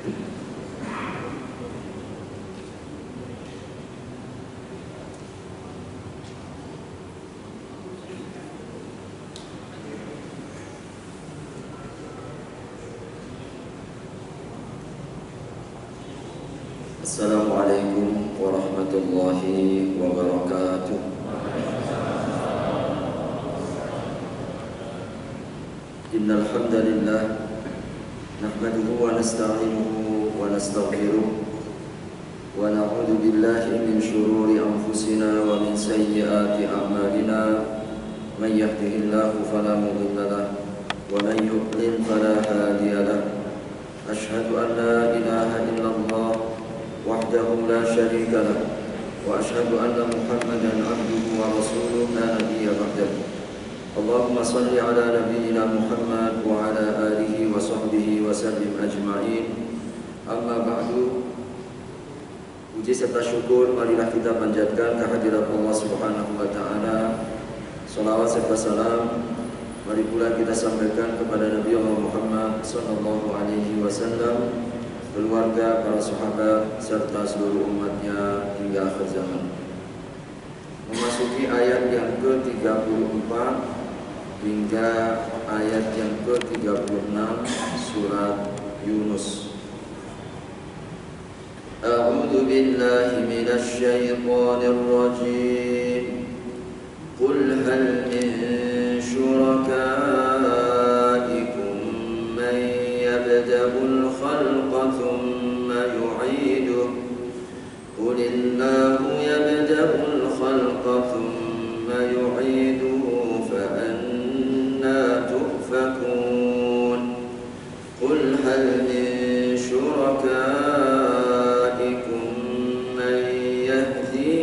Assalamualaikum warahmatullahi wabarakatuh. Innal hamdalillah nahmaduhu wa nasta'inuhu wa nastaghfiruh wa na'udzu billahi min shururi anfusina wa min sayyiati a'malina. May yahdihillahu fala mudilla lahu wa man yudlil fala hadiya lahu. Asyhadu an la ilaha illallah wahdahu la syarika lah wa asyhadu anna Muhammadan abduhu wa rasuluhu la nabiyya ba'dahu. Allahumma salli ala nabiyyina Muhammad wa ala alihi wa sahbihi wa sallim ajma'in. Amma ba'du. Puji serta syukur marilah kita panjatkan kehadirat Allah Subhanahu wa taala. Salawat serta salam mari pula kita sampaikan kepada Nabi Allah Muhammad sallallahu alaihi wasallam, keluarga, para sahabat, serta seluruh umatnya hingga akhir zaman. Memasuki ayat yang ke-34 hingga ayat yang ke-36 surat Yunus. A'udzu billahi minasy syaithanir rajim. Qul hal min syurakaikum man yabda'ul khalqa thumma yu'iduhu qul illahu yabda'ul khalqa thumma yu'iduhu fa anna tu'fakun. Qul hal min syurakaikum man yahdi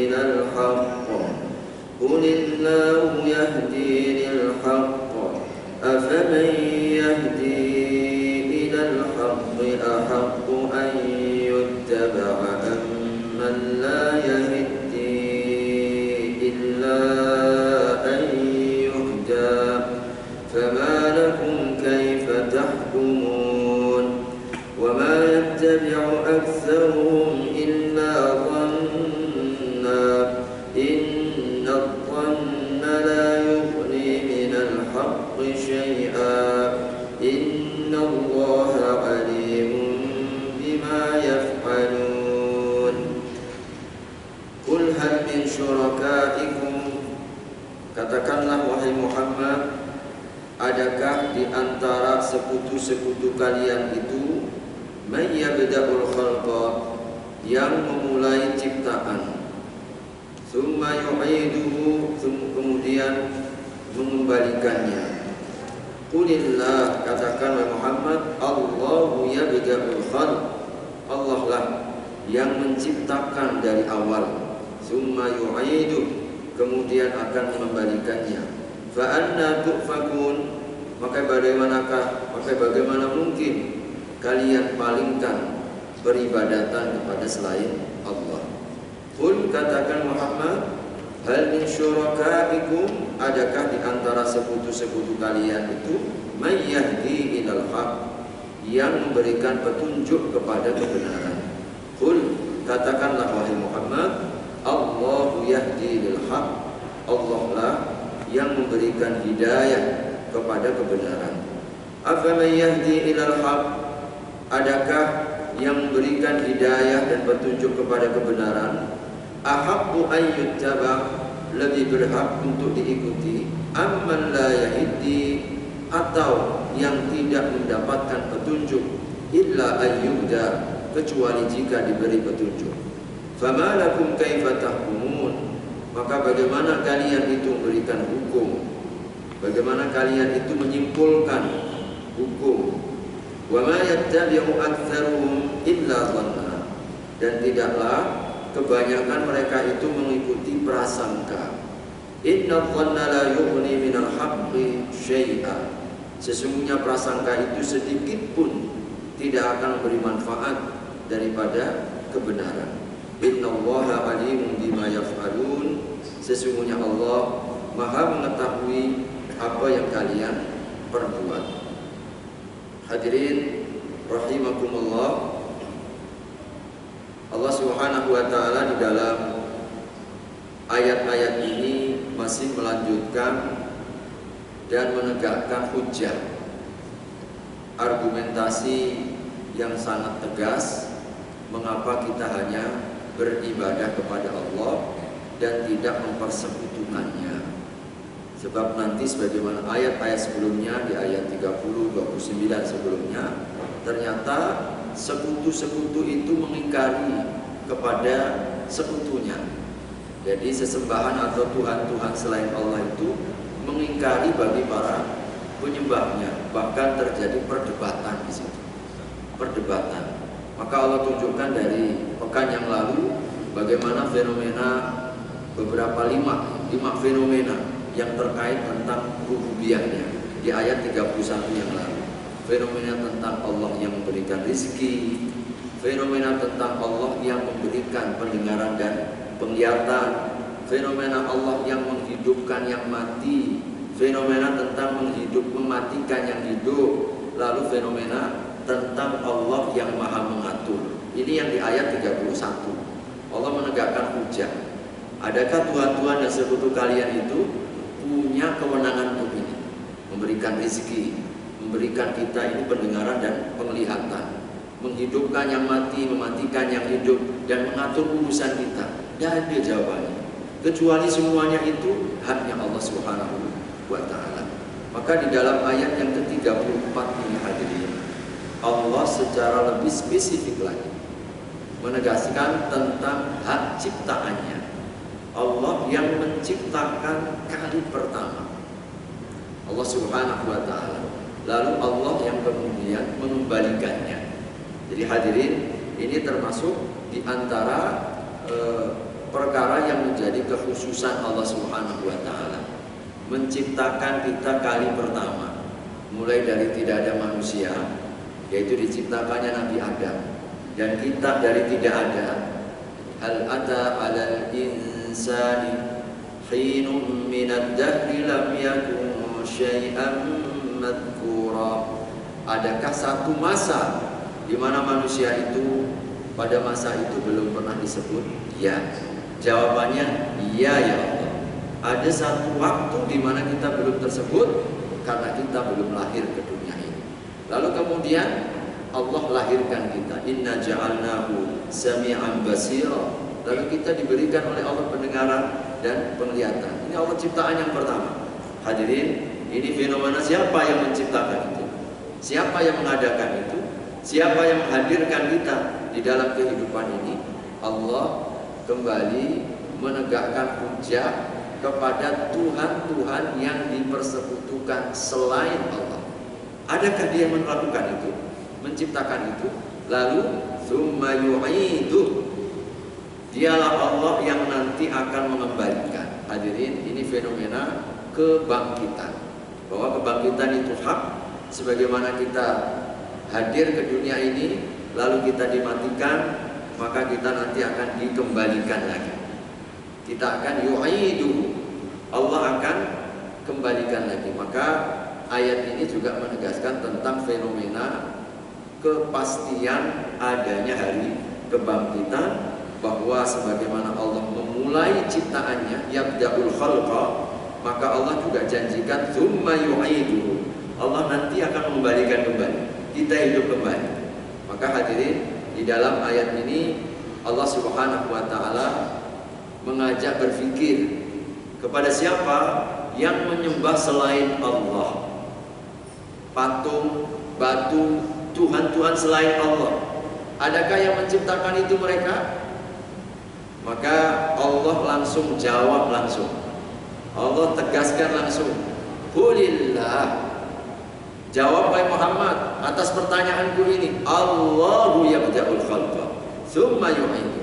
ilal haqq qul illahu yahdi lil haqq afaman yahdi أحق أن يتبع أمن لا يهدي إلا أن يهدى فما لكم كيف تحكمون وما يتبع أكثرهم إلا ظنا إن الظن لا يغني من الحق شيئا إن الله عليم بما يفعلون. Qul hal min syurakaikum, katakanlah wahai Muhammad, adakah di antara sekutu-sekutu kalian itu may yabda'ul khalqa, yang memulai ciptaan, tsumma yu'iduhu, kemudian mengembalikannya. Qulillah, katakan wahai Muhammad, Allahu yabda'ul khalq, Allah lah yang menciptakan dari awal, summa yu'iduh, kemudian akan mengembalikannya. Fa anna tu'fakun, maka bagaimana mungkin kalian palingkan peribadatan kepada selain Allah. Qul, katakan Muhammad, hal min syurakaikum, adakah di antara sekutu-sekutu kalian itu may yahdi ilal haq, yang memberikan petunjuk kepada kebenaran. Qul, katakanlah wahai Muhammad, Allahu yahdi lil haq, Allah lah yang memberikan hidayah kepada kebenaran. Afaman yahdi ilal haq, adakah yang memberikan hidayah dan petunjuk kepada kebenaran, ahaqqu an yuttaba, lebih berhak untuk diikuti, amman la yahdi, atau yang tidak mendapatkan petunjuk, illa ayyuda, kecuali jika diberi petunjuk. Fama lakum kaifa tahkumun, maka bagaimana kalian itu memberikan hukum, bagaimana kalian itu menyimpulkan hukum. Wa ma yattabi'u aktsaruhum illa dhanna, dan tidaklah kebanyakan mereka itu mengikuti prasangka. Inna dhanna la yughni minal haqqi syai'a, sesungguhnya prasangka itu sedikit pun tidak akan memberi manfaat daripada kebenaran. Innallaha alimun bima yaf'alun, sesungguhnya Allah Maha mengetahui apa yang kalian perbuat. Hadirin rahimakumullah. Allah Subhanahu wa taala di dalam ayat-ayat ini masih melanjutkan dan menegakkan hujjah, argumentasi yang sangat tegas mengapa kita hanya beribadah kepada Allah dan tidak mempersekutukannya. Sebab nanti sebagaimana ayat-ayat sebelumnya, di ayat 30, 29 sebelumnya, ternyata sekutu-sekutu itu mengingkari kepada sekutunya. Jadi sesembahan atau Tuhan-Tuhan selain Allah itu mengingkari bagi para penyembahnya. Bahkan terjadi perdebatan di situ. Perdebatan. Maka Allah tunjukkan dari pekan yang lalu bagaimana fenomena beberapa lima fenomena yang terkait tentang rububiyahnya di ayat 31 yang lalu. Fenomena tentang Allah yang memberikan rizki, fenomena tentang Allah yang memberikan pendengaran dan penglihatan, fenomena Allah yang menghidupkan yang mati, fenomena tentang mematikan yang hidup, lalu fenomena tentang Allah yang maha mengatur. Ini yang di ayat 31. Allah menegakkan hujjah. Adakah Tuhan-Tuhan dan sekutu kalian itu punya kewenangan untuk ini? Memberikan rizki, memberikan kita ini pendengaran dan penglihatan, menghidupkan yang mati, mematikan yang hidup, dan mengatur urusan kita. Tidak ada jawabannya, kecuali semuanya itu haknya Allah Subhanahu wa ta'ala. Maka di dalam ayat yang ke-34 ini hadirin, Allah secara lebih spesifik lagi menegaskan tentang hak ciptaannya. Allah yang menciptakan kali pertama, Allah Subhanahu wa ta'ala. Lalu Allah yang kemudian mengembalikannya. Jadi hadirin, ini termasuk di antara perkara yang menjadi kekhususan Allah Subhanahu wa ta'ala, menciptakan kita kali pertama, mulai dari tidak ada manusia, yaitu diciptakannya Nabi Adam, dan kita dari tidak ada. Hal ata 'alal insani hinun minad dahri lam yakun syai'an madhkura. Adakah satu masa di mana manusia itu pada masa itu belum pernah disebut? Ya. Jawabannya iya ya Allah. Ada satu waktu di mana kita belum tersebut karena kita belum lahir ke dunia ini. Lalu kemudian Allah lahirkan kita. Inna ja'alnahu sami'an basira. Lalu kita diberikan oleh Allah pendengaran dan penglihatan. Ini Allah ciptaan yang pertama. Hadirin, ini fenomena siapa yang menciptakan itu? Siapa yang mengadakan itu? Siapa yang menghadirkan kita di dalam kehidupan ini? Allah kembali menegakkan hujjah kepada Tuhan-Tuhan yang dipersekutukan selain Allah. Adakah dia melakukan itu? Menciptakan itu? Lalu tsumma yu'iduh. Dialah Allah yang nanti akan mengembalikan. Hadirin, ini fenomena kebangkitan. Bahwa kebangkitan itu hak, sebagaimana kita hadir ke dunia ini, lalu kita dimatikan, maka kita nanti akan dikembalikan lagi. Kita akan yu'idu, Allah akan kembalikan lagi. Maka ayat ini juga menegaskan tentang fenomena kepastian adanya hari kebangkitan, bahwa sebagaimana Allah memulai ciptaannya, yabda'ul khalqa, maka Allah juga janjikan tsumma yu'idu, Allah nanti akan mengembalikan kembali, kita hidup kembali. Maka hadirin, di dalam ayat ini Allah Subhanahu wa ta'ala mengajak berpikir kepada siapa yang menyembah selain Allah, patung, batu, Tuhan-Tuhan selain Allah. Adakah yang menciptakan itu mereka? Maka Allah langsung jawab langsung. Allah tegaskan langsung. Qulillah. Jawab wahai Muhammad atas pertanyaanku ini. Allahu yabda'ul khalqa tsumma yu'idu.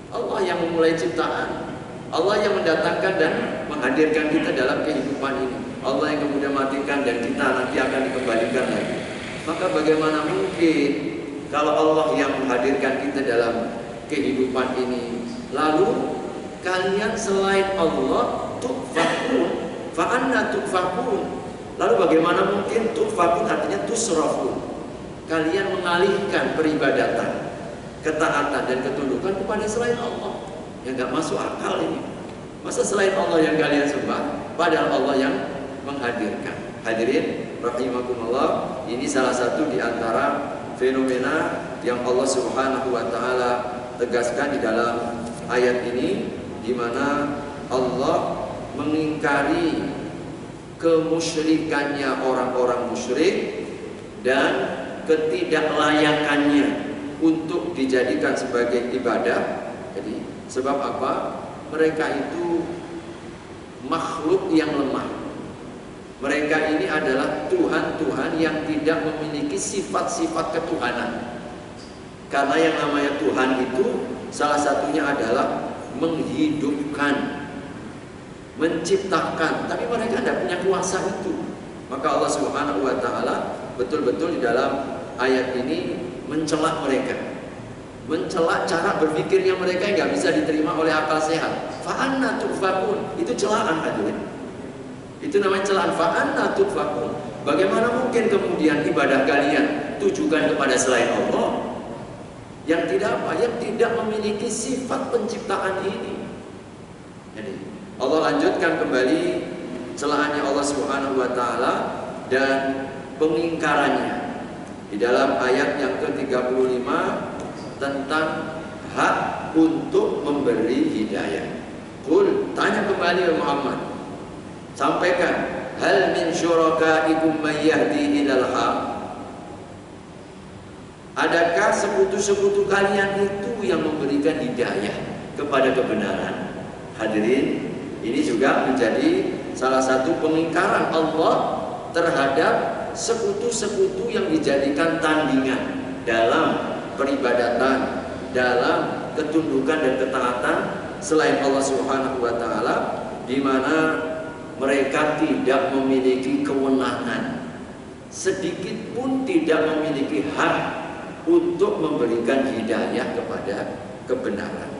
Allah yang memulai ciptaan. Allah yang mendatangkan dan menghadirkan kita dalam kehidupan ini. Allah yang kemudian matikan dan kita nanti akan dikembalikan lagi. Maka bagaimana mungkin kalau Allah yang menghadirkan kita dalam kehidupan ini, lalu kalian selain Allah tukfakun, fa'anna tukfakun. Lalu bagaimana mungkin tukfakun artinya tusrafun? kalian mengalihkan peribadatan, ketaatan dan ketundukan kepada selain Allah. Ya nggak masuk akal ini. Masa selain Allah yang kalian sembah, padahal Allah yang menghadirkan. Hadirin rahimakumullah, ini salah satu di antara fenomena yang Allah Subhanahu wa taala tegaskan di dalam ayat ini, di mana Allah mengingkari kemusyrikannya orang-orang musyrik dan ketidaklayakannya untuk dijadikan sebagai ibadah. Jadi sebab apa? Mereka itu makhluk yang lemah. Mereka ini adalah Tuhan-Tuhan yang tidak memiliki sifat-sifat ketuhanan. Karena yang namanya Tuhan itu salah satunya adalah menghidupkan, menciptakan, tapi mereka tidak punya kuasa itu. Maka Allah Subhanahu wa taala betul-betul di dalam ayat ini mencela mereka, mencela cara berpikirnya mereka yang nggak bisa diterima oleh akal sehat. Fa'anna tufakun, itu celaan hadirin. Itu namanya celaan. Fa'anna tufakun. Bagaimana mungkin kemudian ibadah kalian tujukan kepada selain Allah yang tidak apa, yang tidak memiliki sifat penciptaan ini. Jadi Allah lanjutkan kembali celahannya Allah Subhanahu wa taala dan pengingkarannya di dalam ayat yang ke-35 tentang hak untuk memberi hidayah. Qul, tanya kembali Muhammad, sampaikan, hal min syurakaikum may yahdi ilal haq? Adakah sekutu-sekutu kalian itu yang memberikan hidayah kepada kebenaran? Hadirin, ini juga menjadi salah satu pengingkaran Allah terhadap sekutu-sekutu yang dijadikan tandingan dalam peribadatan, dalam ketundukan dan ketaatan selain Allah Subhanahu wa taala, di mana mereka tidak memiliki kewenangan, sedikit pun tidak memiliki hak untuk memberikan hidayah kepada kebenaran.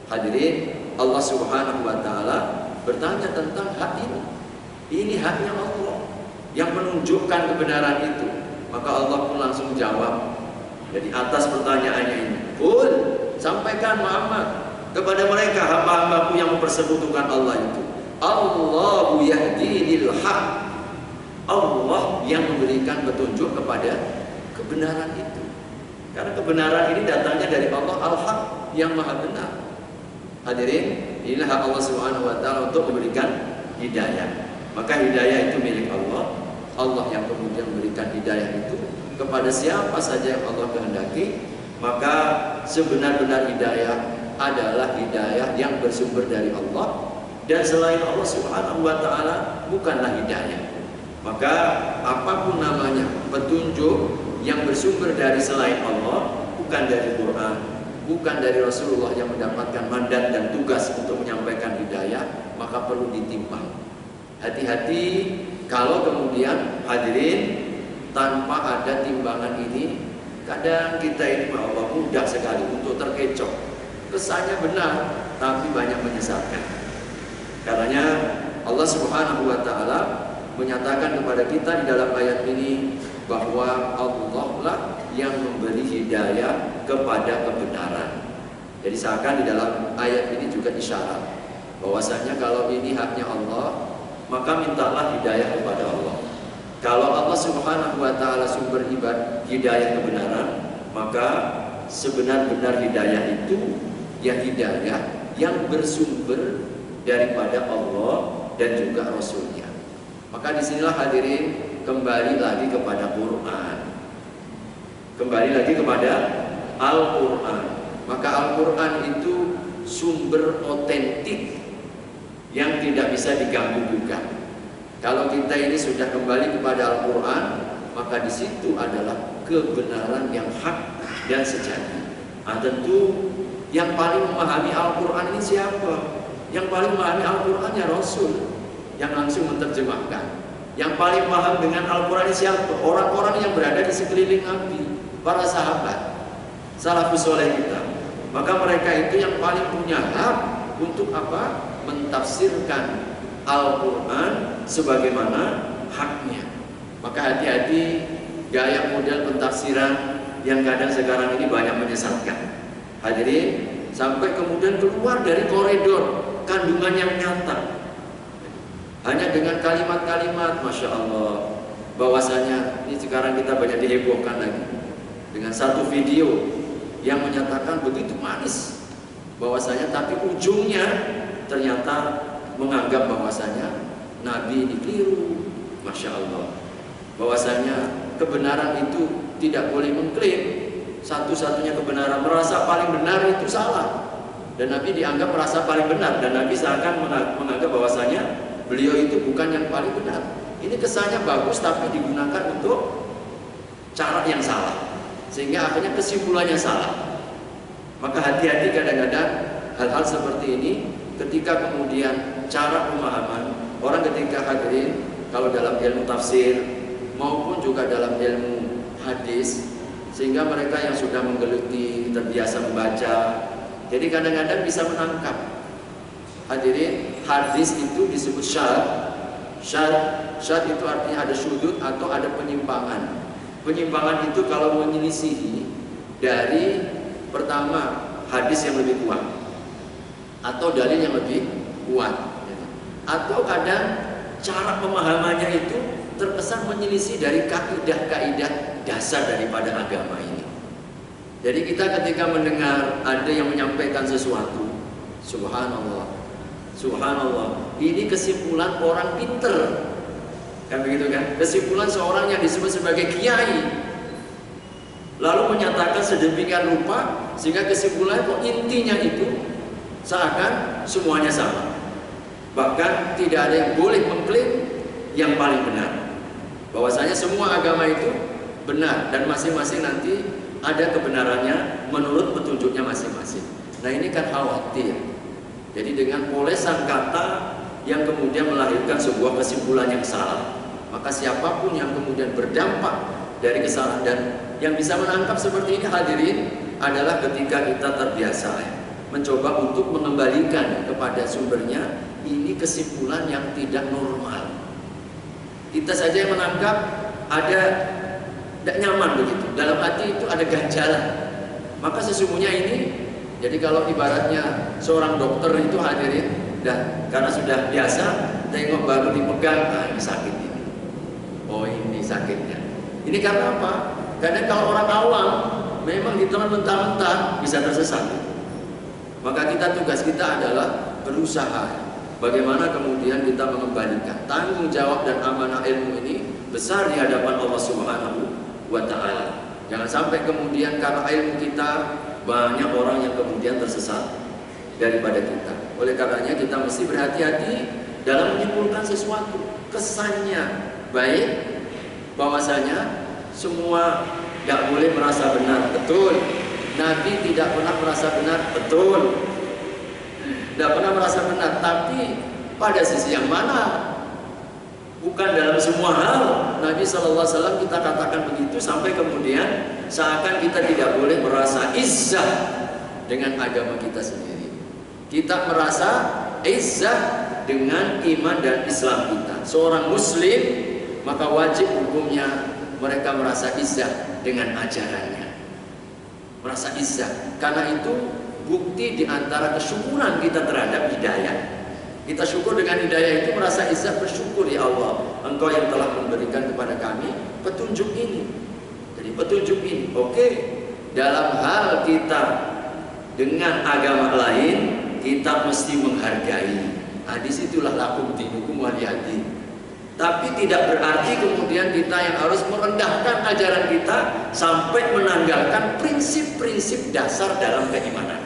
Hadirin, Allah Subhanahu wa taala bertanya tentang hak ini. Ini haknya Allah yang menunjukkan kebenaran itu. Maka Allah pun langsung jawab. Jadi atas pertanyaannya ini, Qul, sampaikan Muhammad kepada mereka hamba-hambaku yang mempersekutukan Allah itu, Allahu yahdi lil haq. Allah yang memberikan petunjuk kepada kebenaran itu. Karena kebenaran ini datangnya dari Allah Al-Haq yang maha benar. Hadirin, inilah hak Allah Subhanahu wa taala untuk memberikan hidayah. Maka hidayah itu milik Allah. Allah yang kemudian memberikan hidayah itu kepada siapa saja yang Allah kehendaki. Maka sebenar-benar hidayah adalah hidayah yang bersumber dari Allah, dan selain Allah Subhanahu wa taala bukanlah hidayah. Maka apapun namanya petunjuk yang bersumber dari selain Allah, bukan dari Quran, bukan dari Rasulullah yang mendapatkan mandat dan tugas untuk menyampaikan hidayah, maka perlu ditimbang. Hati-hati kalau kemudian hadirin tanpa ada timbangan ini, kadang kita ini Allah mudah sekali untuk terkecoh. Kesannya benar, tapi banyak menyesatkan. Karenanya Allah Subhanahu wa taala menyatakan kepada kita di dalam ayat ini bahwa Allah lah yang memberi hidayah kepada kebenaran. Jadi seakan di dalam ayat ini juga isyarat bahwasanya kalau ini haknya Allah, maka mintalah hidayah kepada Allah. Kalau Allah Subhanahu wa taala sumber hidayah kebenaran, maka sebenar-benar hidayah itu ya hidayah yang bersumber daripada Allah dan juga Rasulnya. Maka disinilah hadirin kembali lagi kepada Quran, kembali lagi kepada Al-Quran. Maka Al-Quran itu sumber otentik yang tidak bisa diganggu gugat. Kalau kita ini sudah kembali kepada Al-Quran, maka di situ adalah kebenaran yang hak dan sejati. Tentu yang paling memahami Al-Quran ini siapa? Yang paling memahami Al-Quran ya Rasul yang langsung menerjemahkan. Yang paling paham dengan Al-Quran ini siapa? Orang-orang yang berada di sekeliling Nabi, para sahabat, salafus saleh kita. Maka mereka itu yang paling punya hak untuk apa? Mentafsirkan Al-Quran sebagaimana haknya. Maka hati-hati gaya model pentafsiran yang kadang sekarang ini banyak menyesatkan. Hadirin, sampai kemudian keluar dari koridor kandungan yang nyata. Hanya dengan kalimat-kalimat, Masya Allah, bahwasanya ini sekarang kita banyak dihebohkan lagi dengan satu video yang menyatakan begitu manis bahwasanya, tapi ujungnya ternyata menganggap bahwasanya Nabi ini keliru. Masya Allah, bahwasanya kebenaran itu tidak boleh mengklaim satu-satunya kebenaran, merasa paling benar itu salah, dan Nabi dianggap merasa paling benar, dan Nabi seakan menganggap bahwasanya beliau itu bukan yang paling benar. Ini kesannya bagus tapi digunakan untuk cara yang salah, sehingga akhirnya kesimpulannya salah. Maka hati-hati kadang-kadang hal-hal seperti ini ketika kemudian cara pemahaman orang ketika hadirin, kalau dalam ilmu tafsir maupun juga dalam ilmu hadis, sehingga mereka yang sudah menggeluti, terbiasa membaca, jadi kadang-kadang bisa menangkap. Hadirin, hadis itu disebut syadz itu artinya ada sudut atau ada penyimpangan. Penyimpangan itu kalau menyelisihi dari pertama hadis yang lebih kuat atau dalil yang lebih kuat, atau kadang cara pemahamannya itu terkesan menyelisih dari kaidah-kaidah dasar daripada agama ini. Jadi kita ketika mendengar ada yang menyampaikan sesuatu, subhanallah, subhanallah, ini kesimpulan orang pinter, kan begitu kan? Kesimpulan seorang yang disebut sebagai kiai, lalu menyatakan sedemikian rupa sehingga kesimpulan intinya itu seakan semuanya sama. Bahkan tidak ada yang boleh mengklaim yang paling benar, bahwasanya semua agama itu benar dan masing-masing nanti ada kebenarannya menurut petunjuknya masing-masing. Nah ini kan khawatir. Jadi dengan polesan kata yang kemudian melahirkan sebuah kesimpulan yang salah, maka siapapun yang kemudian berdampak dari kesalahan, dan yang bisa menangkap seperti ini hadirin adalah ketika kita terbiasa mencoba untuk mengembalikan kepada sumbernya. Ini kesimpulan yang tidak normal. Kita saja yang menangkap ada tidak nyaman begitu, dalam hati itu ada ganjalan. Maka sesungguhnya ini, jadi kalau ibaratnya seorang dokter itu hadirin, dan karena sudah biasa tengok baru dipegang, ini sakit ini, oh ini sakitnya. Ini karena apa? Karena kalau orang awam memang ditelan mentah-mentah bisa tersesat. Maka tugas kita adalah berusaha bagaimana kemudian kita mengembalikan tanggung jawab dan amanah ilmu ini besar di hadapan Allah Subhanahu wa Ta'ala. Jangan sampai kemudian karena ilmu kita banyak orang yang kemudian tersesat daripada kita. Oleh karenanya kita mesti berhati-hati dalam menyimpulkan sesuatu. Kesannya baik, bahwasanya semua tidak boleh merasa benar, betul. Nabi tidak pernah merasa benar, betul. Tidak pernah merasa benar, tapi pada sisi yang mana? Bukan dalam semua hal. Nabi SAW kita katakan begitu sampai kemudian seakan kita tidak boleh merasa izzah dengan agama kita sendiri. Kita merasa izzah dengan iman dan Islam kita. Seorang muslim maka wajib hukumnya mereka merasa izzah dengan ajarannya. Merasa izzah. Karena itu bukti di antara kesyukuran kita terhadap hidayah. Kita syukur dengan hidayah itu merasa izzah, bersyukur ya Allah, Engkau yang telah memberikan kepada kami petunjuk ini. Jadi petunjuk ini, oke. Dalam hal kita dengan agama lain, kita mesti menghargai. Nah, disitulah lakum dinukum waliyadin. Tapi tidak berarti kemudian kita yang harus merendahkan ajaran kita sampai menanggalkan prinsip-prinsip dasar dalam keimanan.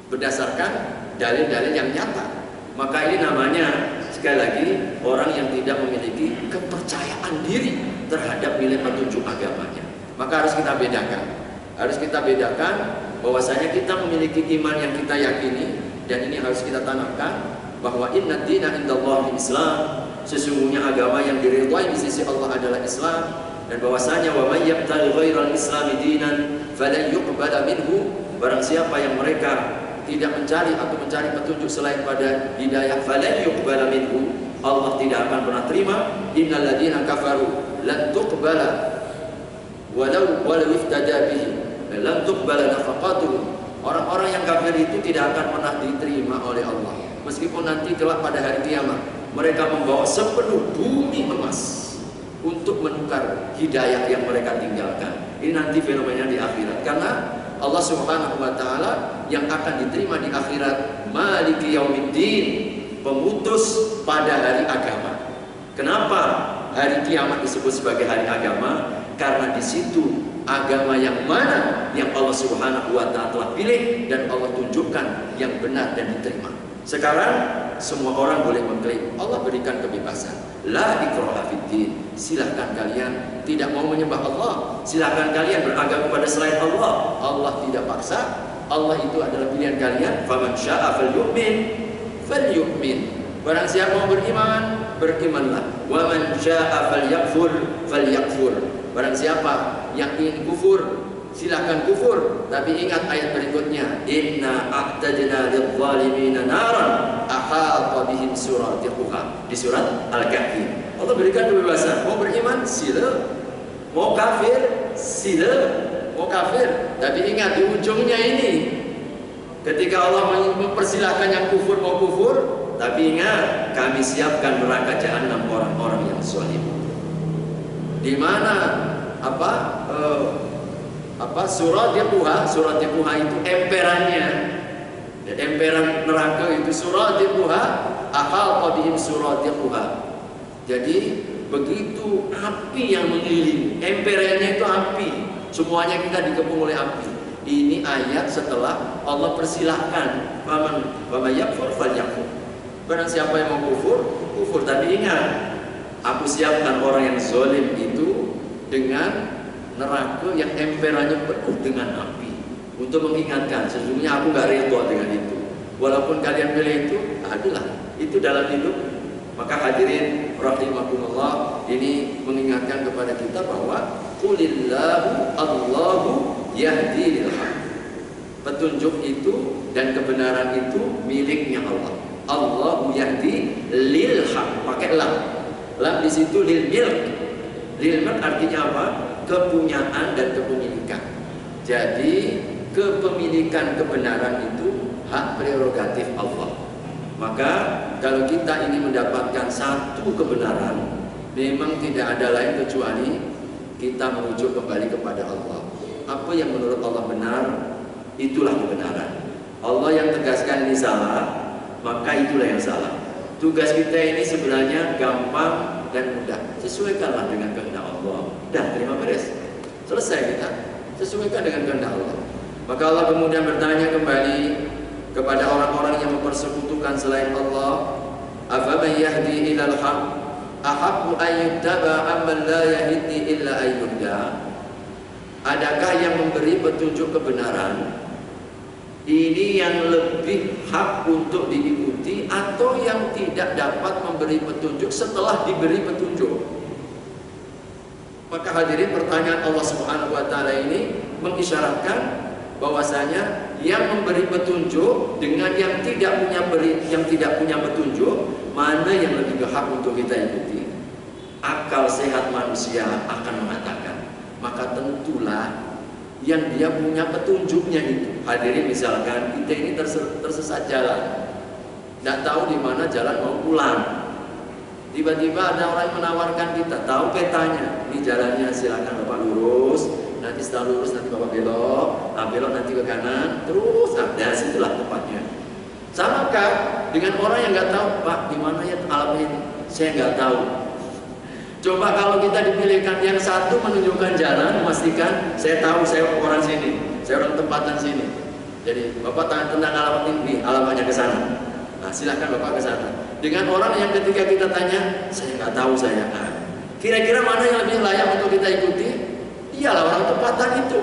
Berdasarkan dalil-dalil yang nyata. Maka ini namanya sekali lagi orang yang tidak memiliki kepercayaan diri terhadap nilai petunjuk agamanya. Maka harus kita bedakan. Harus kita bedakan bahwasanya kita memiliki iman yang kita yakini, dan ini harus kita tanamkan bahwa inna dina indallahi Islam, sesungguhnya agama yang diridhai di sisi Allah adalah Islam, dan bahwasanya wa may yabtaghi ghairal islami dinan falan yuqbala minhu, barang siapa yang mereka tidak mencari atau mencari petunjuk selain pada hidayah, falan yuqbala minhu, Allah tidak akan pernah terima. Innal ladzina kafaru lan tuqbala walau iftada bihi, lan tuqbala nafaqatuhum. Orang-orang yang kafir itu tidak akan pernah diterima oleh Allah. Meskipun nanti kelak pada hari kiamat mereka membawa sepenuh bumi emas untuk menukar hidayah yang mereka tinggalkan. Ini nanti fenomena di akhirat. Karena Allah Subhanahu wa taala yang akan diterima di akhirat Maliki Yaumiddin, pemutus pada hari agama. Kenapa hari kiamat disebut sebagai hari agama? Karena di situ agama yang mana yang Allah Subhanahu wa taala telah pilih dan Allah tunjukkan yang benar dan diterima. Sekarang semua orang boleh mengklaim, Allah berikan kebebasan. La ikraha fiddin. Silahkan kalian tidak mau menyembah Allah, silahkan kalian beragama kepada selain Allah. Allah tidak paksa. Allah itu adalah pilihan kalian. Faman syaa'a falyu'min. Barang siapa mau beriman, berimanlah. Wa man syaa'a falyakfur. Barang siapa yang ingin kufur, silahkan kufur. Tapi ingat ayat berikutnya, inna a'tadna lidh-dhalimina naran ahata bihim suradiquha, di surat Al-Kahfi. Allah berikan kebebasan. Mau beriman, sila. Mau kafir, sila. Mau kafir. Tapi ingat di ujungnya ini, ketika Allah mempersilahkan yang kufur mau kufur, tapi ingat kami siapkan neraka jahanam orang-orang yang zalim. Di mana suradiquha itu emperannya. Dan emperan neraka itu suradiquha ahata bihim suradiquha. Jadi begitu api yang mengelilingi, emperannya itu api, semuanya kita dikepung oleh api. Ini ayat setelah Allah persilahkan, faman yakfur falyakfur. Barang siapa yang mau kufur, kufur. Tapi ingat, aku siapkan orang yang zalim itu dengan neraka yang emperannya penuh dengan api, untuk mengingatkan sesungguhnya aku gak redha dengan itu. Walaupun kalian pilih itu, adalah itu dalam hidup. Maka hadirin rahimakumullah, ini mengingatkan kepada kita bahwa qulillahu Allahu yahdi lil haq. Petunjuk itu dan kebenaran itu miliknya Allah. Allahu yahdi lil haq. Pakai lam. Lam di situ lil milk. Lil milk artinya apa? Kepunyaan dan kepemilikan. Jadi kepemilikan kebenaran itu hak prerogatif Allah. Maka kalau kita ini mendapatkan satu kebenaran, memang tidak ada lain kecuali kita merujuk kembali kepada Allah. Apa yang menurut Allah benar, itulah kebenaran. Allah yang tegaskan ini salah, maka itulah yang salah. Tugas kita ini sebenarnya gampang dan mudah. Sesuaikanlah dengan kehendak Allah. Dah, terima beres. Selesai kita. Sesuaikan dengan kehendak Allah. Maka Allah kemudian bertanya kembali kepada orang-orang yang mempersekutukan selain Allah, afaman yahdi ilal haq ahabbu an yuttaba amman la yahdi illa an yuhda. Adakah yang memberi petunjuk kebenaran ini yang lebih hak untuk diikuti, atau yang tidak dapat memberi petunjuk setelah diberi petunjuk? Maka hadirin, pertanyaan Allah Subhanahu wa taala ini mengisyaratkan bahwasanya yang memberi petunjuk dengan yang tidak punya petunjuk, mana yang lebih berhak untuk kita ikuti? Akal sehat manusia akan mengatakan, maka tentulah yang dia punya petunjuknya itu. Hadirin, misalkan kita ini tersesat jalan, tidak tahu di mana jalan mau pulang. Tiba-tiba ada orang yang menawarkan kita, tahu petanya, ini jalannya, silakan Bapak lurus. Nanti setelah lurus nanti Bapak belok, belok nanti ke kanan, terus dari situlah tempatnya. Samakah dengan orang yang nggak tahu, Pak, di mana ya alamnya ini? Saya nggak tahu. Coba kalau kita dipilihkan, yang satu menunjukkan jalan, memastikan saya tahu, saya orang sini, saya orang tempatan sini. Jadi Bapak tentang alamat ini, alamatnya ke sana. Nah, silahkan Bapak ke sana. Dengan orang yang ketika kita tanya, saya nggak tahu saya. Nah, kira-kira mana yang lebih layak untuk kita ikuti? Iyalah orang tempatan itu.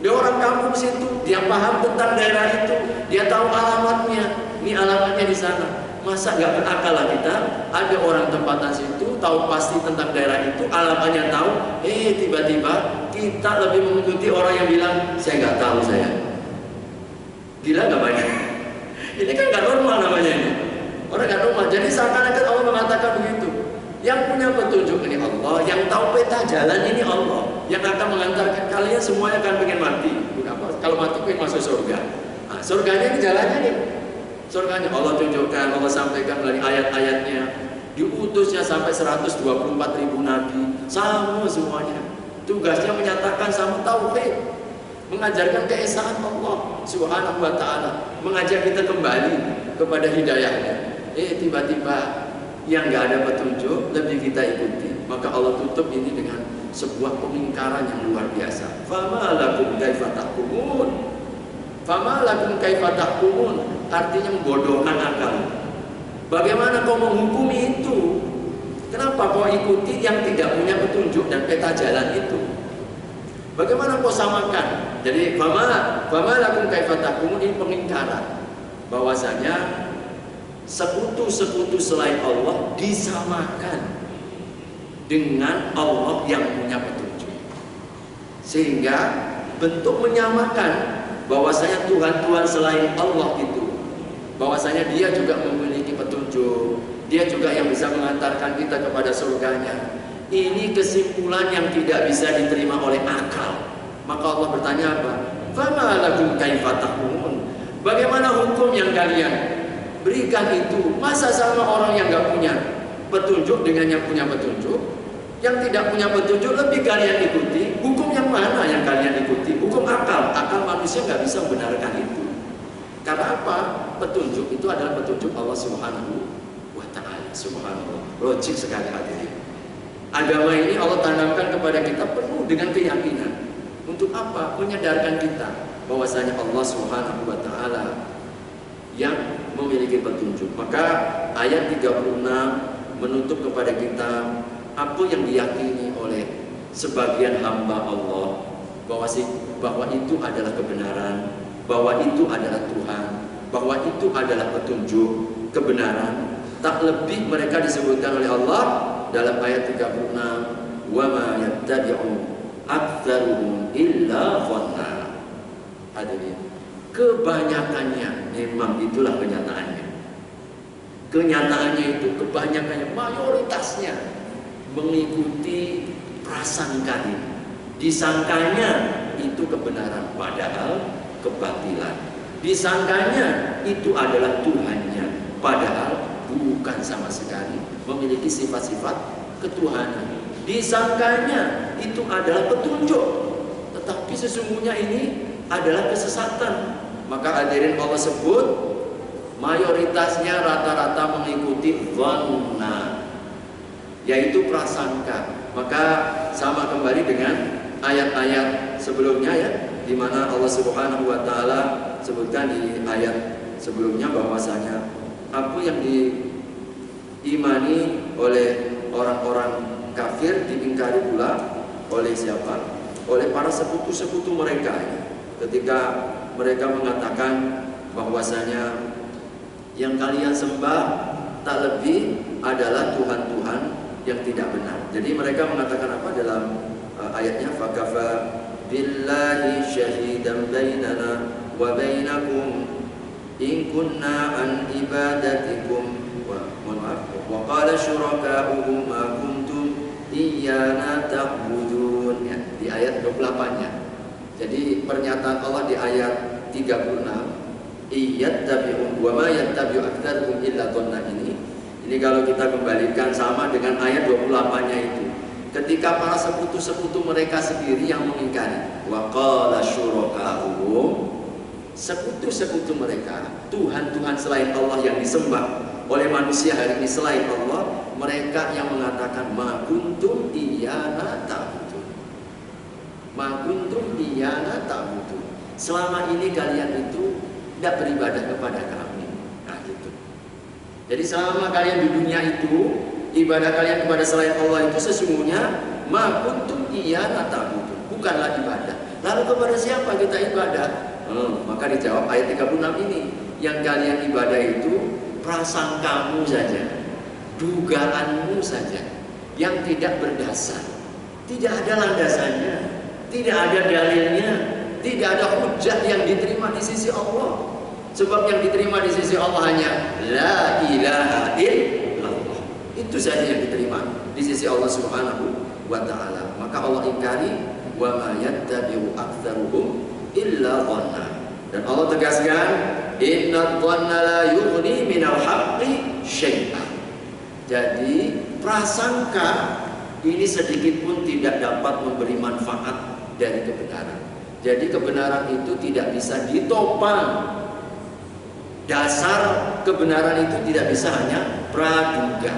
Dia orang kampung situ, dia paham tentang daerah itu, dia tahu alamatnya. Ini alamatnya di sana. Masa nggak berakal lah kita? Ada orang tempatan situ, tahu pasti tentang daerah itu, alamatnya tahu. Tiba-tiba kita lebih mengikuti orang yang bilang saya nggak tahu saya. Gila nggak banyak? Ini kan nggak normal namanya ini. Orang nggak normal. Jadi seakan-akan Allah mengatakan begitu. Yang punya petunjuk ini Allah, yang tahu peta jalan ini Allah, yang akan mengantarkan kalian semuanya akan pengen mati. Apa? Kalau mati pengen masuk surga. Nah, surganya ini jalannya nih. Surganya Allah tunjukkan, Allah sampaikan melalui ayat-ayatnya. Diutusnya sampai 124.000 nabi, sama semuanya. Tugasnya menyatakan sama tauhid, mengajarkan keesaan Allah Subhanahu wa taala, mengajak kita kembali kepada hidayahnya. Tiba-tiba yang nggak ada petunjuk lebih kita ikuti, maka Allah tutup ini dengan sebuah pengingkaran yang luar biasa. Fama lakum kaifa tahkumun. Fama lakum kaifa tahkumun artinya membodohkan akal. Bagaimana kau menghukumi itu? Kenapa kau ikuti yang tidak punya petunjuk dan peta jalan itu? Bagaimana kau samakan? Jadi fama lakum kaifa tahkumun ini pengingkaran bahwasanya sekutu-sekutu selain Allah disamakan dengan Allah yang punya petunjuk, sehingga bentuk menyamakan bahwasanya Tuhan-Tuhan selain Allah itu, bahwasanya dia juga memiliki petunjuk, dia juga yang bisa mengantarkan kita kepada surganya. Ini kesimpulan yang tidak bisa diterima oleh akal. Maka Allah bertanya apa? Fama lakum kaifa tahkumun. Bagaimana hukum yang kalian berikan itu? Masa sama orang yang nggak punya petunjuk dengan yang punya petunjuk? Yang tidak punya petunjuk lebih kalian ikuti? Hukum yang mana yang kalian ikuti? Hukum akal. Akal manusia nggak bisa membenarkan itu. Karena apa? Petunjuk itu adalah petunjuk Allah Subhanahu wa ta'ala. Subhanallah. Logik sekali hadirin. Agama ini Allah tanamkan kepada kita penuh dengan keyakinan. Untuk apa? Menyadarkan kita bahwasanya Allah Subhanahu wa ta'ala yang memiliki petunjuk. Maka ayat 36 menutup kepada kita apa yang diyakini oleh sebagian hamba Allah, bahwa itu adalah kebenaran, bahwa itu adalah Tuhan, bahwa itu adalah petunjuk, kebenaran. Tak lebih mereka disebutkan oleh Allah dalam ayat 36, wa ma yattabi'u aktsaruhum illa dhanna. Hadirin, kebanyakannya memang itulah kenyataannya. Kenyataannya itu kebanyakannya, mayoritasnya mengikuti prasangka ini. Disangkanya itu kebenaran, padahal kebatilan. Disangkanya itu adalah Tuhannya, padahal bukan sama sekali memiliki sifat-sifat ketuhanan. Disangkanya itu adalah petunjuk, tetapi sesungguhnya ini adalah kesesatan. Maka hadirin Allah sebut mayoritasnya rata-rata mengikuti dhanna, yaitu prasangka. Maka sama kembali dengan ayat-ayat sebelumnya ya, di mana Allah Subhanahu wa taala sebutkan di ayat sebelumnya bahwasanya apa yang diimani oleh orang-orang kafir diingkari pula oleh siapa? Oleh para sekutu-sekutu mereka ya. Ketika mereka mengatakan bahwasanya yang kalian sembah tak lebih adalah Tuhan-Tuhan yang tidak benar. Jadi mereka mengatakan apa dalam ayatnya? Fakafa billahi syahidan bainana wa bainakum in kunna an ibadatikum wa qala syuraka'uhum ma kuntum iyyana ta'budun ya, di ayat 28-nya. Jadi pernyataan Allah di ayat 36, iyattabi'un wa ma yattabi'u aktsaruhum illa dhanna ini kalau kita kembalikan sama dengan ayat 28-nya itu. Ketika para sekutu-sekutu mereka sendiri yang mengingkari, wa qala syuraka'uhum, sekutu-sekutu mereka, Tuhan-Tuhan selain Allah yang disembah oleh manusia hari ini selain Allah, mereka yang mengatakan ma kuntum iyyana ta'budun. Ma kuntum iyyana ta'budun. Selama ini kalian itu tidak beribadah kepada kami. Nah gitu. Jadi selama kalian di dunia itu ibadah kalian kepada selain Allah itu sesungguhnya ma kuntum iyyana ta'budun, bukanlah ibadah. Lalu kepada siapa kita ibadah? Maka dijawab ayat 36 ini, yang kalian ibadah itu prasangkamu saja, dugaanmu saja, yang tidak berdasar, tidak ada landasannya, tidak ada dalilnya, tidak ada hujah yang diterima di sisi Allah. Sebab yang diterima di sisi Allah hanya la ilaha illallah. Itu saja yang diterima di sisi Allah Subhanahu wa taala. Maka Allah ingkari wa ma yattabi'u aktsaruhum illa dhanna. Dan Allah tegaskan inna dhanna la yughni minal haqqi syai'an. Jadi prasangka ini sedikit pun tidak dapat memberi manfaat dari kebenaran. Jadi kebenaran itu tidak bisa ditopang. Dasar kebenaran itu tidak bisa hanya praduga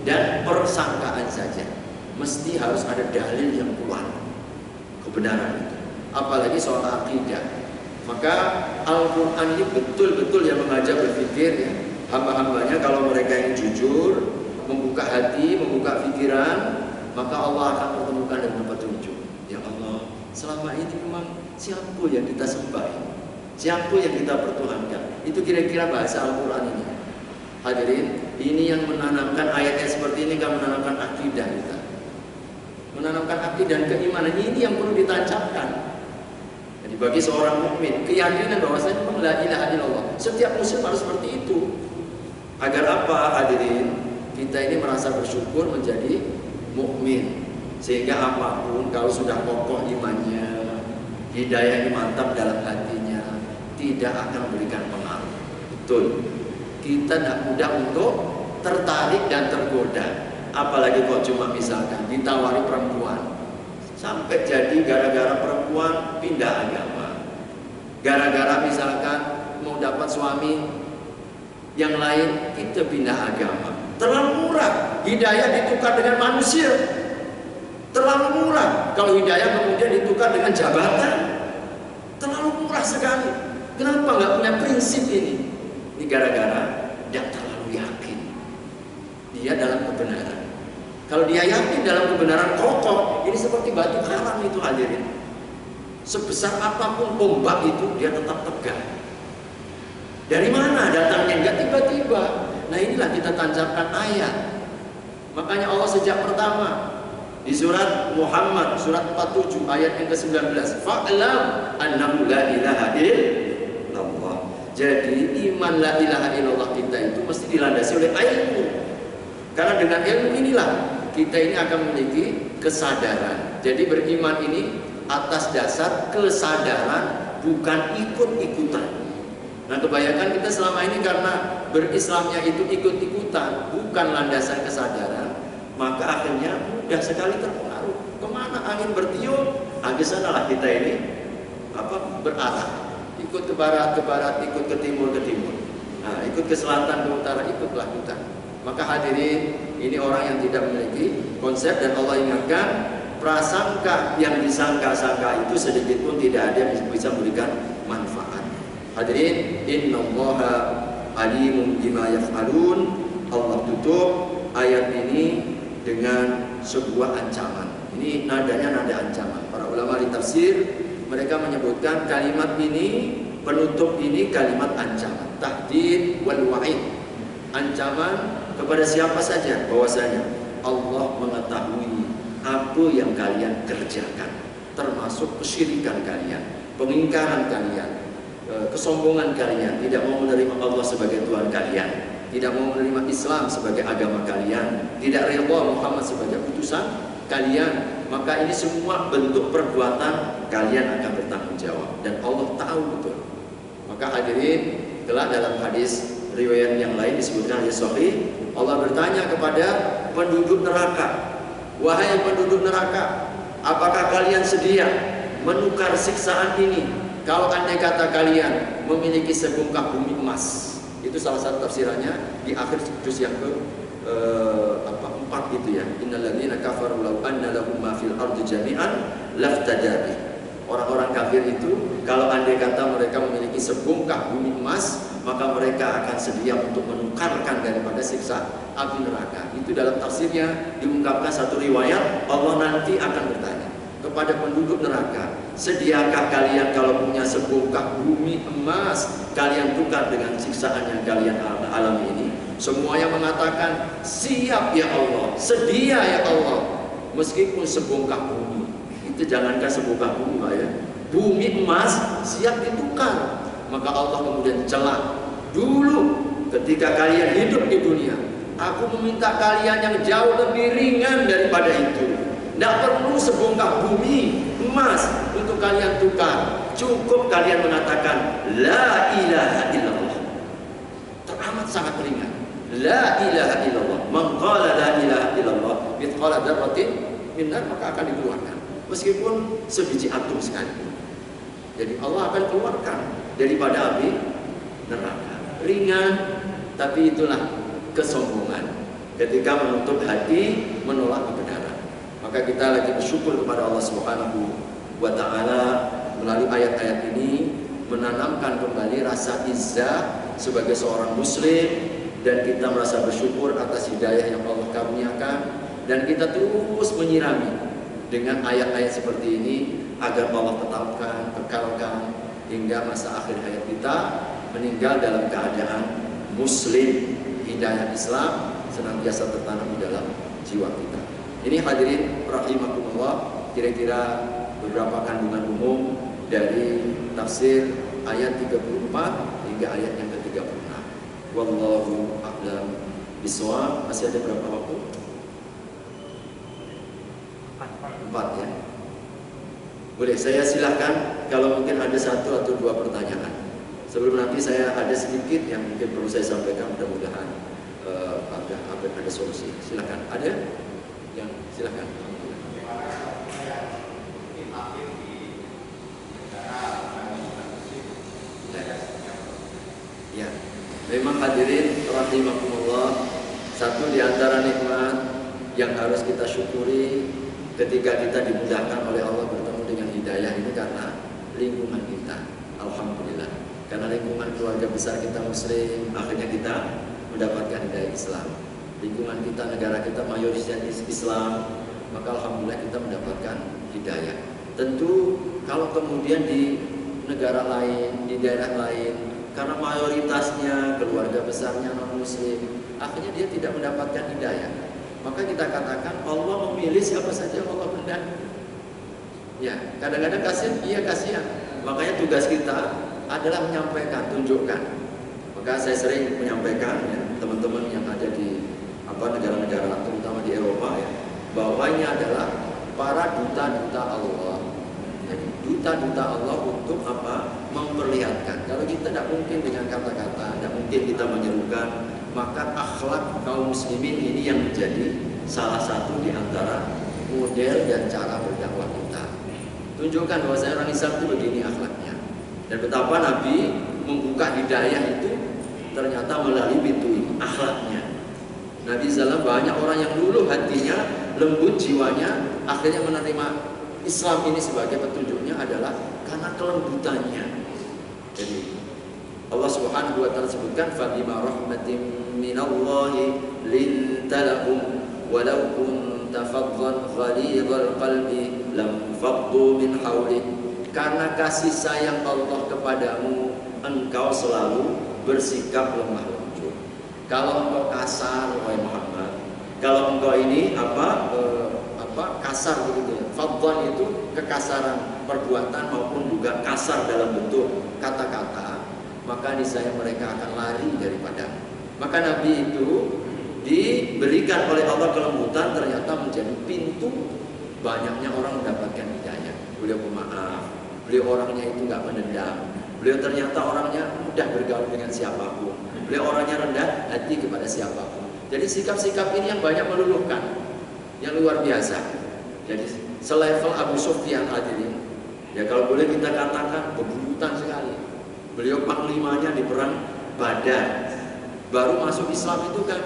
dan persangkaan saja. Mesti harus ada dalil yang kuat kebenaran itu. Apalagi soal akidah. Maka Al-Quran ini betul-betul yang mengajak berpikir ya. Hamba-hambanya kalau mereka yang jujur, membuka hati, membuka pikiran, maka Allah akan pertemukan dengan petunjuk. Ya Allah, selama ini memang siapa yang kita sembah? Siapa yang kita pertuhankan? Itu kira-kira bahasa Al-Quran ini. Hadirin, ini yang menanamkan ayatnya seperti ini kan menanamkan akidah kita. Menanamkan akidah dan keimanan ini yang perlu ditancapkan. Jadi bagi seorang mukmin, keyakinan bahwasanya memang la ilaha illallah. Setiap muslim harus seperti itu. Agar apa, hadirin? Kita ini merasa bersyukur menjadi mukmin. Sehingga apapun kalau sudah kokoh imannya, hidayahnya mantap dalam hatinya, tidak akan memberikan pengaruh. Betul. Kita tidak mudah untuk tertarik dan tergoda. Apalagi kok cuma misalkan ditawari perempuan, sampai jadi gara-gara perempuan pindah agama. Gara-gara misalkan mau dapat suami yang lain, kita pindah agama. Terlalu murah. Hidayah ditukar dengan manusia. Terlalu murah. Kalau hidayah kemudian ditukar dengan jabatan, terlalu murah sekali. Kenapa nggak punya prinsip ini? Ini gara-gara tidak terlalu yakin dia dalam kebenaran. Kalau dia yakin dalam kebenaran kokoh, ini seperti batu karang itu hadirin. Sebesar apapun ombak itu dia tetap tegak. Dari mana datangnya? Enggak tiba-tiba. Nah inilah kita tancapkan ayat. Makanya Allah sejak pertama di surat Muhammad surat 47 ayat yang ke-19, fa'lam annahu la ilaha illallah. Jadi iman la ilaha illallah kita itu mesti dilandasi oleh ilmu. Karena dengan ilmu inilah kita ini akan memiliki kesadaran. Jadi beriman ini atas dasar kesadaran, bukan ikut-ikutan. Nah kebanyakan kita selama ini karena berislamnya itu ikut-ikutan, bukan landasan kesadaran, maka akhirnya mudah sekali terpengaruh. Kemana angin bertiup, ke sanalah kita ini berarah. Ikut ke barat, ikut ke timur, nah, ikut ke selatan, ke utara, ikutlah kita. Maka hadirin, ini orang yang tidak memiliki konsep. Dan Allah ingatkan, prasangka yang disangka-sangka itu sedikit pun tidak ada yang bisa memberikan manfaat. Hadirin, innallaha alimun bima yaf'alun. Allah tutup ayat ini dengan sebuah ancaman. Ini nadanya nada ancaman. Para ulama di tafsir mereka menyebutkan kalimat ini, penutup ini kalimat ancaman, tahdid wal wa'id. Ancaman kepada siapa saja, bahwasanya Allah mengetahui apa yang kalian kerjakan, termasuk kesyirikan kalian, pengingkaran kalian, kesombongan kalian, tidak mau menerima Allah sebagai Tuhan kalian, tidak mau menerima Islam sebagai agama kalian, tidak rela Muhammad sebagai utusan kalian. Maka ini semua bentuk perbuatan kalian akan bertanggung jawab, dan Allah tahu betul. Maka hadirin, kelak dalam hadis riwayat yang lain disebutkan hadis sahih, Allah bertanya kepada penduduk neraka, wahai penduduk neraka, apakah kalian sedia menukar siksaan ini kalau andai kata kalian memiliki sebungkah bumi emas? Itu salah satu tafsirannya di akhir juz yang ke-4 itu ya. Innalladzina kafaru law anna lahum ma fil ardi jami'an laftada bih. Orang-orang kafir itu kalau andai kata mereka memiliki sebungkah bumi emas, maka mereka akan sedia untuk menukarkan daripada siksa api neraka. Itu dalam tafsirnya diungkapkan satu riwayat, Allah nanti akan bertanya kepada penduduk neraka, sediakah kalian kalau punya sebungkah bumi emas kalian tukar dengan siksaan yang kalian alami ini? Semuanya mengatakan siap ya Allah, sedia ya Allah. Meskipun sebongkah bumi, itu jangankan sebongkah bumi Pak ya, bumi emas siap ditukar. Maka Allah kemudian celah, dulu ketika kalian hidup di dunia, Aku meminta kalian yang jauh lebih ringan daripada itu. Tidak perlu sebongkah bumi emas untuk kalian tukar. Cukup kalian mengatakan La ilaha illallah. Teramat sangat ringan. La ilaha illallah. Man qala la ilaha illallah mithqala dzarratin min nar, maka akan dikeluarkan. Meskipun sebiji atom sekalipun. Jadi Allah akan keluarkan daripada api neraka. Ringan, tapi itulah kesombongan ketika menutup hati menolak kebenaran. Maka kita lagi bersyukur kepada Allah Subhanahu wa taala melalui ayat-ayat ini menanamkan kembali rasa izzah sebagai seorang muslim, dan kita merasa bersyukur atas hidayah yang Allah karuniakan, dan kita terus menyirami dengan ayat-ayat seperti ini agar Allah tetapkan, kekalkan hingga masa akhir hayat kita meninggal dalam keadaan muslim, hidayah Islam senantiasa tertanam di dalam jiwa kita. Ini hadirin rahimakumullah, kira-kira beberapa kandungan umum dari tafsir ayat 34 hingga ayat yang ke-36. Wallahu a'lam bishawab. Masih ada berapa waktu? 4 ya. Boleh saya silahkan kalau mungkin ada 1 atau 2 pertanyaan. Sebelum nanti saya ada sedikit yang mungkin perlu saya sampaikan, mudah-mudahan ada solusi. Silahkan. Ada? Yang silahkan. Ya, memang hadirin rahimakumullah, satu di antara nikmat yang harus kita syukuri ketika kita dimudahkan oleh Allah bertemu dengan hidayah ini karena lingkungan kita. Alhamdulillah, karena lingkungan keluarga besar kita muslim, akhirnya kita mendapatkan hidayah Islam. Lingkungan kita, negara kita mayoritas Islam, maka alhamdulillah kita mendapatkan hidayah. Tentu kalau kemudian di negara lain, di daerah lain, karena mayoritasnya keluarga besarnya non muslim, akhirnya dia tidak mendapatkan hidayah, maka kita katakan Allah memilih siapa saja Allah kehendaki. Ya, kadang-kadang kasihan, iya kasihan. Makanya tugas kita adalah menyampaikan, tunjukkan. Maka saya sering menyampaikan ya, teman-teman yang ada di negara-negara, terutama di Eropa ya, bahwa ini adalah para duta-duta Allah. Jadi duta-duta Allah untuk apa? Memperlihatkan. Kalau kita tidak mungkin dengan kata-kata, tidak mungkin kita menyerukan, maka akhlak kaum muslimin ini yang menjadi salah satu di antara model dan cara berdakwah kita. Tunjukkan bahwa saya orang Islam itu begini akhlaknya. Dan betapa Nabi membuka hidayah itu ternyata melalui pintu ini, akhlaknya. Nabi SAW banyak orang yang dulu hatinya lembut, jiwanya akhirnya menerima Islam ini sebagai petunjuknya adalah karena kelembutannya. Jadi Allah Subhanahu wa taala sebutkan fabima rahmatin minallahi lintalahum walau kunta faddan ghalidhal qalbi lam faddu min hawlik. Karena kasih sayang Allah kepadamu, engkau selalu bersikap lemah lembut. Kalau engkau kasar, wahai Muhammad, kalau engkau ini kasar begitu ya. Faddan itu kekasaran perbuatan maupun juga kasar dalam bentuk kata-kata, maka niscaya mereka akan lari daripada. Maka Nabi itu diberikan oleh Allah kelembutan, ternyata menjadi pintu banyaknya orang mendapatkan hidayah. Beliau pemaaf, beliau orangnya itu nggak menendam, beliau ternyata orangnya mudah bergaul dengan siapapun, beliau orangnya rendah hati kepada siapapun. Jadi sikap-sikap ini yang banyak meluluhkan, yang luar biasa. Jadi selevel Abu Sufyan hadirin, ya kalau boleh kita katakan bebuyutan sekali. Beliau panglimanya di perang Badar. Baru masuk Islam itu kan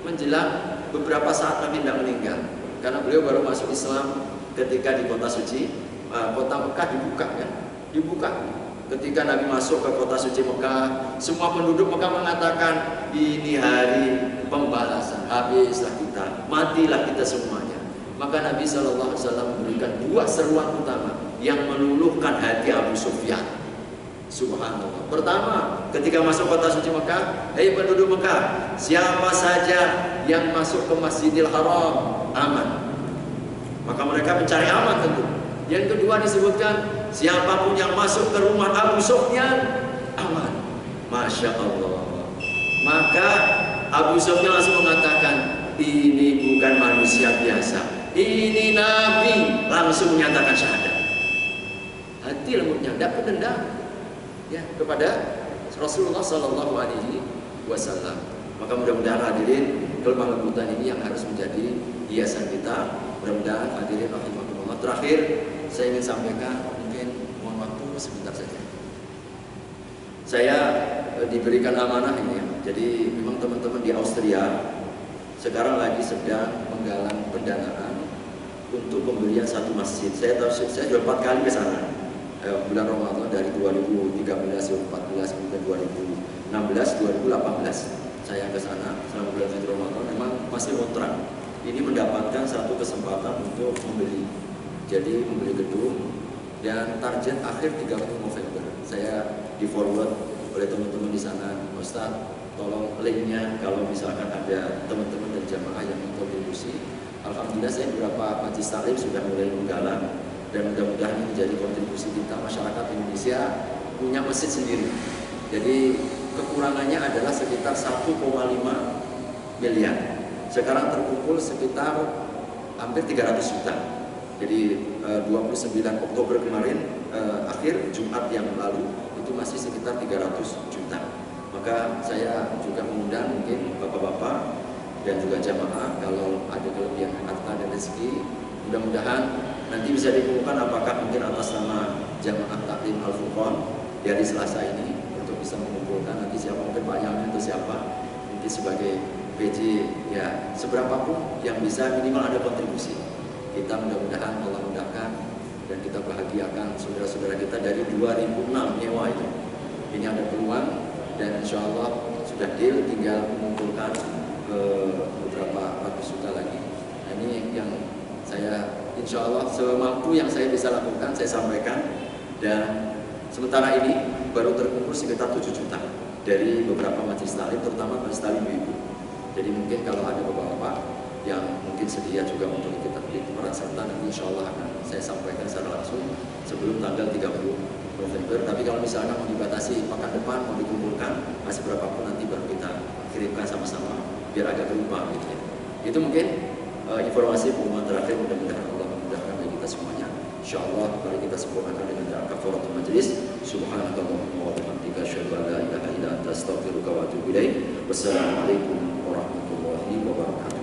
menjelang beberapa saat Nabi tidak meninggal, karena beliau baru masuk Islam ketika di kota suci, kota Mekah dibuka kan, dibuka. Ketika Nabi masuk ke kota suci Mekah, semua penduduk Mekah mengatakan ini hari pembalasan, habislah kita, matilah kita semuanya. Maka Nabi SAW memberikan 2 seruan utama yang meluluhkan hati Abu Sufyan. Subhanallah. Pertama, ketika masuk kota suci Mekah, hei penduduk Mekah, siapa saja yang masuk ke Masjidil Haram aman. Maka mereka mencari aman tentu. Yang kedua disebutkan, siapapun yang masuk ke rumah Abu Sufyan aman. Masya Allah. Maka Abu Sufyan langsung mengatakan, ini bukan manusia biasa, ini Nabi. Langsung menyatakan syahadat. Hati lembutnya, tidak berdendam ya kepada Rasulullah Sallallahu Alaihi Wasallam. Maka mudah-mudahan hadirin, kelemah lembutan ini yang harus menjadi hiasan kita. Mudah-mudahan hadirin rahimahumullah. Terakhir saya ingin sampaikan, mungkin mohon waktu sebentar saja. Saya diberikan amanah ini ya. Jadi memang teman-teman di Austria sekarang lagi sedang menggalang pendanaan untuk pembelian satu masjid. Saya sudah 4 kali ke sana. Bulan Ramadan dari 2013, 2014, kemudian 2016, 2018. Saya ke sana selama bulan suci Ramadan, memang masih kontrak. Ini mendapatkan satu kesempatan untuk membeli. Jadi membeli gedung dan target akhir 30 November. Saya di forward oleh teman-teman di sana, Ustaz, tolong linknya kalau misalkan ada teman-teman dan jamaah yang berkontribusi. Alhamdulillah saya beberapa majelis taklim sudah mulai menggalang dan mudah-mudahan ini menjadi kontribusi kita. Masyarakat Indonesia punya masjid sendiri. Jadi kekurangannya adalah sekitar 1,5 miliar. Sekarang terkumpul sekitar hampir 300 juta. Jadi 29 Oktober kemarin akhir Jumat yang lalu itu masih sekitar 300 juta. Maka saya juga mengundang mungkin bapak-bapak dan juga jamaah kalau ada kelebihan harta dan rezeki, mudah-mudahan nanti bisa dikumpulkan apakah mungkin atas nama Jamaah Taklim Al-Furqan di hari Selasa ini untuk bisa mengumpulkan nanti siapa, mungkin Pak Yamin atau siapa mungkin sebagai PJ ya, seberapapun yang bisa, minimal ada kontribusi. Kita mudah-mudahan Allah mudahkan dan kita bahagiakan saudara-saudara kita dari 2006 nyewa itu. Ini ada peluang dan insya Allah sudah deal, tinggal mengumpulkan beberapa ratus juta lagi. Nah, ini yang saya insya Allah semampu yang saya bisa lakukan saya sampaikan. Dan sementara ini baru terkumpul sekitar 7 juta dari beberapa majelis taklim, terutama majelis taklim ibu. Jadi mungkin kalau ada bapak-bapak yang mungkin sedia juga untuk kita peran serta, nanti insya Allah akan saya sampaikan secara langsung sebelum tanggal 30 November. Tapi kalau misalnya mau dibatasi pekan depan mau dikumpulkan masih berapapun nanti baru kita kirimkan sama-sama biar agak berubah gitu ya. Itu mungkin informasi pengumuman terakhir. Mudah-mudahan Allah memudahkan bagi kita semuanya. Insya Allah mari kita sempurnakan dengan doa kafaratul majelis. Subhanakallahumma wa bihamdika asyhadu an la ilaha illa anta astaghfiruka wa atubu ilaik. Wassalamualaikum warahmatullahi wabarakatuh.